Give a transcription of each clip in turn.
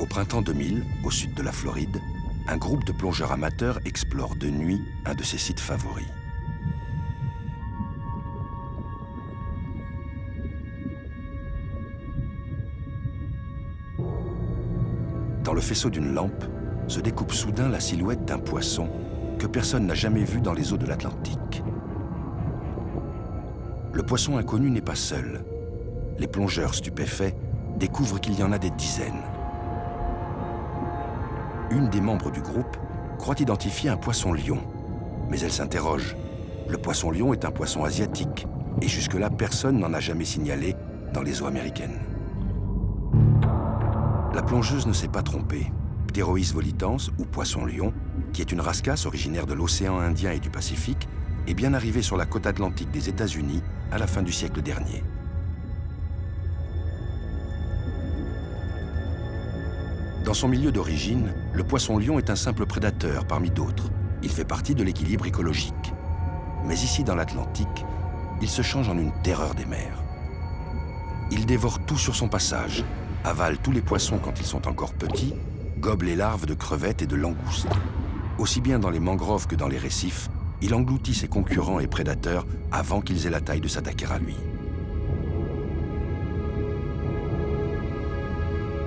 Au printemps 2000, au sud de la Floride, un groupe de plongeurs amateurs explore de nuit un de ses sites favoris. Dans le faisceau d'une lampe, se découpe soudain la silhouette d'un poisson que personne n'a jamais vu dans les eaux de l'Atlantique. Le poisson inconnu n'est pas seul. Les plongeurs stupéfaits découvrent qu'il y en a des dizaines. Une des membres du groupe croit identifier un poisson-lion, mais elle s'interroge. Le poisson-lion est un poisson asiatique, et jusque-là, personne n'en a jamais signalé dans les eaux américaines. La plongeuse ne s'est pas trompée. Pterois volitans, ou poisson-lion, qui est une rascasse originaire de l'océan Indien et du Pacifique, est bien arrivée sur la côte atlantique des États-Unis à la fin du siècle dernier. Dans son milieu d'origine, le poisson-lion est un simple prédateur parmi d'autres. Il fait partie de l'équilibre écologique. Mais ici, dans l'Atlantique, il se change en une terreur des mers. Il dévore tout sur son passage, avale tous les poissons quand ils sont encore petits, gobe les larves de crevettes et de langoustes. Aussi bien dans les mangroves que dans les récifs, il engloutit ses concurrents et prédateurs avant qu'ils aient la taille de s'attaquer à lui.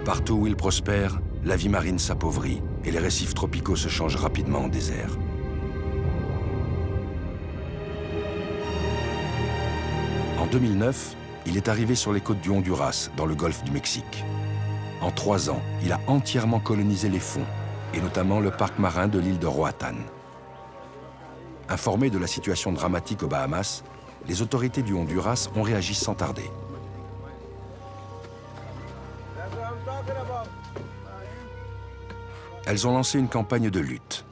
Partout où il prospère, la vie marine s'appauvrit et les récifs tropicaux se changent rapidement en désert. En 2009, il est arrivé sur les côtes du Honduras, dans le golfe du Mexique. En 3 ans, il a entièrement colonisé les fonds, et notamment le parc marin de l'île de Roatán. Informés de la situation dramatique aux Bahamas, les autorités du Honduras ont réagi sans tarder. Elles ont lancé une campagne de lutte.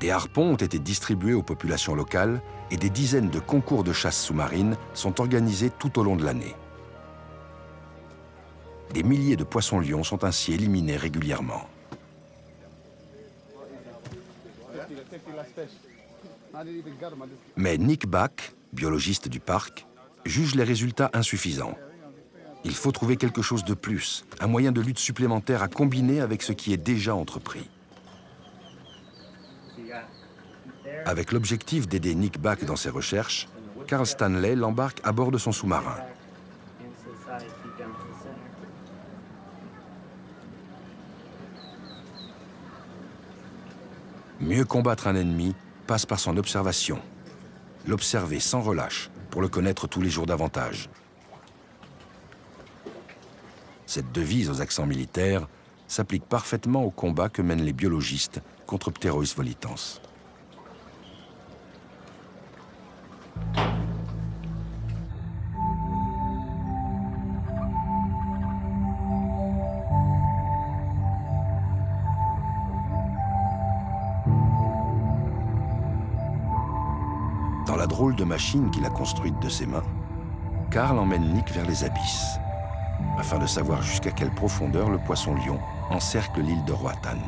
Des harpons ont été distribués aux populations locales et des dizaines de concours de chasse sous-marine sont organisés tout au long de l'année. Des milliers de poissons-lions sont ainsi éliminés régulièrement. Mais Nick Bach, biologiste du parc, juge les résultats insuffisants. Il faut trouver quelque chose de plus, un moyen de lutte supplémentaire à combiner avec ce qui est déjà entrepris. Avec l'objectif d'aider Nick Bach dans ses recherches, Carl Stanley l'embarque à bord de son sous-marin. Mieux combattre un ennemi passe par son observation. L'observer sans relâche pour le connaître tous les jours davantage. Cette devise aux accents militaires s'applique parfaitement au combat que mènent les biologistes contre Pterois volitans. Dans la drôle de machine qu'il a construite de ses mains, Carl emmène Nick vers les abysses, afin de savoir jusqu'à quelle profondeur le poisson-lion encercle l'île de Roatán.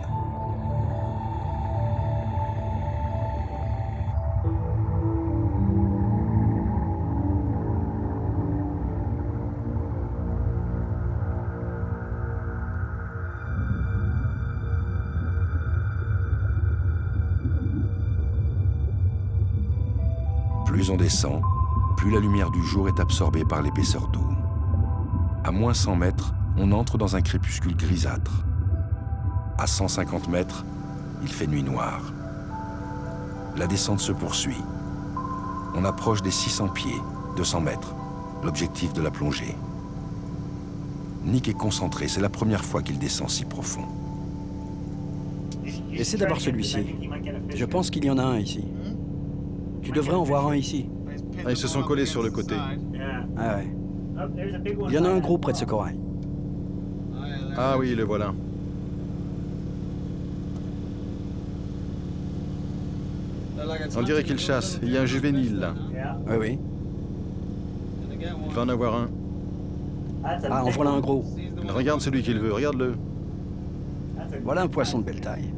Plus on descend, plus la lumière du jour est absorbée par l'épaisseur d'eau. À moins 100 mètres, on entre dans un crépuscule grisâtre. À 150 mètres, il fait nuit noire. La descente se poursuit. On approche des 600 pieds, 200 mètres, l'objectif de la plongée. Nick est concentré, c'est la première fois qu'il descend si profond. Essaie d'avoir celui-ci. Je pense qu'il y en a un ici. Tu devrais en voir un ici. Ah, ils se sont collés sur le côté. Ah ouais. Il y en a un gros près de ce corail. Ah oui, le voilà. On dirait qu'il chasse. Il y a un juvénile là. Oui, oui. Il va en avoir un. Ah, en voilà un gros. Regarde celui qu'il veut, regarde-le. Voilà un poisson de belle taille.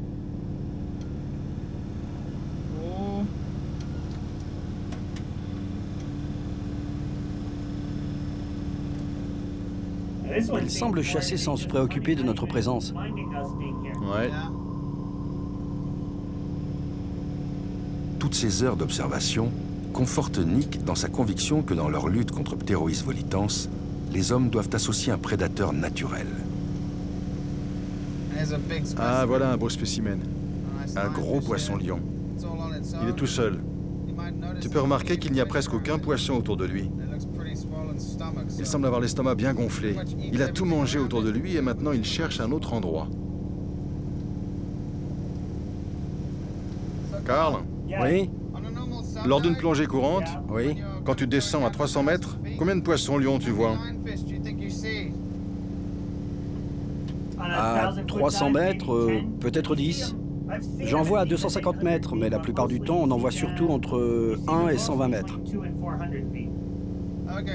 Il semble chasser sans se préoccuper de notre présence. Ouais. Toutes ces heures d'observation confortent Nick dans sa conviction que dans leur lutte contre Pterois volitans, les hommes doivent associer un prédateur naturel. Ah, voilà un beau spécimen. Un gros poisson-lion. Il est tout seul. Tu peux remarquer qu'il n'y a presque aucun poisson autour de lui. Il semble avoir l'estomac bien gonflé. Il a tout mangé autour de lui et maintenant il cherche un autre endroit. Carl, Oui? lors d'une plongée courante, Oui? quand tu descends à 300 mètres, combien de poissons-lions tu vois? À 300 mètres, peut-être 10. J'en vois à 250 mètres, mais la plupart du temps, on en voit surtout entre 1 et 120 mètres.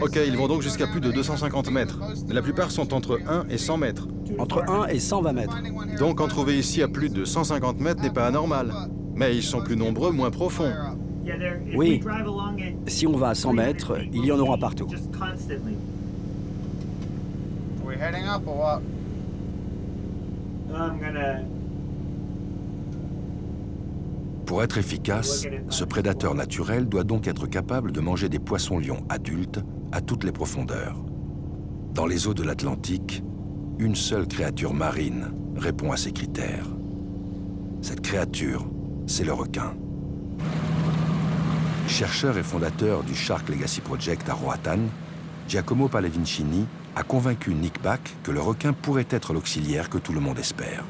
Ok, ils vont donc jusqu'à plus de 250 mètres. Mais la plupart sont entre 1 et 100 mètres. Entre 1 et 120 mètres. Donc en trouver ici à plus de 150 mètres n'est pas anormal. Mais ils sont plus nombreux, moins profonds. Oui. Si on va à 100 mètres, il y en aura partout. Pour être efficace, ce prédateur naturel doit donc être capable de manger des poissons-lions adultes à toutes les profondeurs. Dans les eaux de l'Atlantique, une seule créature marine répond à ces critères. Cette créature, c'est le requin. Chercheur et fondateur du Shark Legacy Project à Roatan, Giacomo Pallavicini a convaincu Nick Bach que le requin pourrait être l'auxiliaire que tout le monde espère.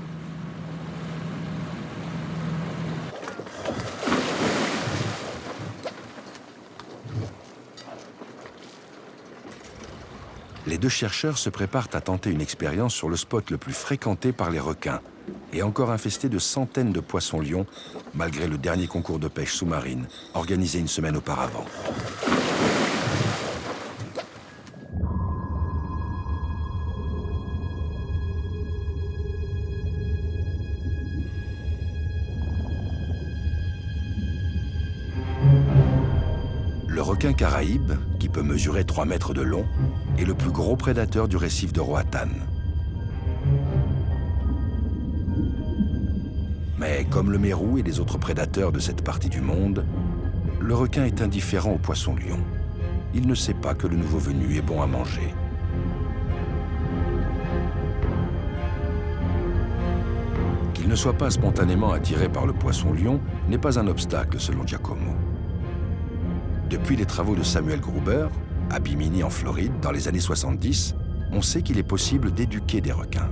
Les deux chercheurs se préparent à tenter une expérience sur le spot le plus fréquenté par les requins et encore infesté de centaines de poissons-lions, malgré le dernier concours de pêche sous-marine organisé une semaine auparavant. Le requin caraïbe, qui peut mesurer 3 mètres de long, est le plus gros prédateur du récif de Roatan. Mais comme le mérou et les autres prédateurs de cette partie du monde, le requin est indifférent aux poissons-lions. Il ne sait pas que le nouveau venu est bon à manger. Qu'il ne soit pas spontanément attiré par le poisson-lion n'est pas un obstacle selon Giacomo. Depuis les travaux de Samuel Gruber, à Bimini en Floride, dans les années 70, on sait qu'il est possible d'éduquer des requins.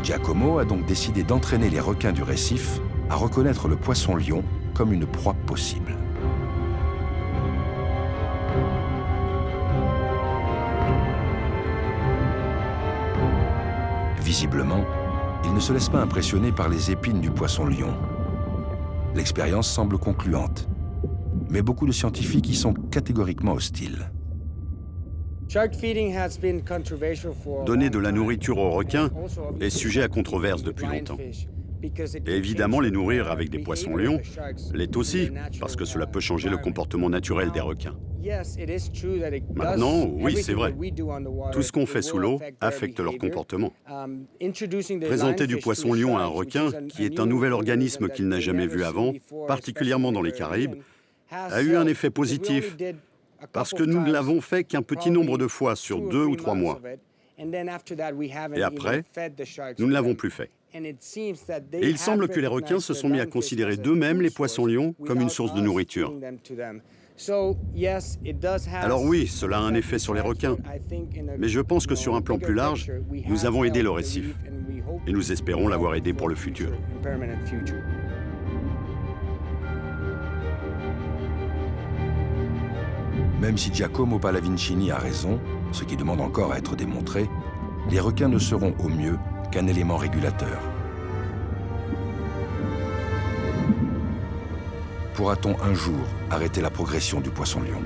Giacomo a donc décidé d'entraîner les requins du récif à reconnaître le poisson-lion comme une proie possible. Visiblement, il ne se laisse pas impressionner par les épines du poisson-lion. L'expérience semble concluante, mais beaucoup de scientifiques y sont catégoriquement hostiles. Donner de la nourriture aux requins est sujet à controverse depuis longtemps. Et évidemment, les nourrir avec des poissons-lions l'est aussi, parce que cela peut changer le comportement naturel des requins. Maintenant, oui, c'est vrai. Tout ce qu'on fait sous l'eau affecte leur comportement. Présenter du poisson-lion à un requin, qui est un nouvel organisme qu'il n'a jamais vu avant, particulièrement dans les Caraïbes, a eu un effet positif, parce que nous ne l'avons fait qu'un petit nombre de fois sur 2 ou 3 mois. Et après, nous ne l'avons plus fait. Et il semble que les requins se sont mis à considérer d'eux-mêmes les poissons-lions comme une source de nourriture. Alors oui, cela a un effet sur les requins, mais je pense que sur un plan plus large, nous avons aidé le récif, et nous espérons l'avoir aidé pour le futur. Même si Giacomo Pallavicini a raison, ce qui demande encore à être démontré, les requins ne seront au mieux qu'un élément régulateur. Pourra-t-on un jour arrêter la progression du poisson-lion ?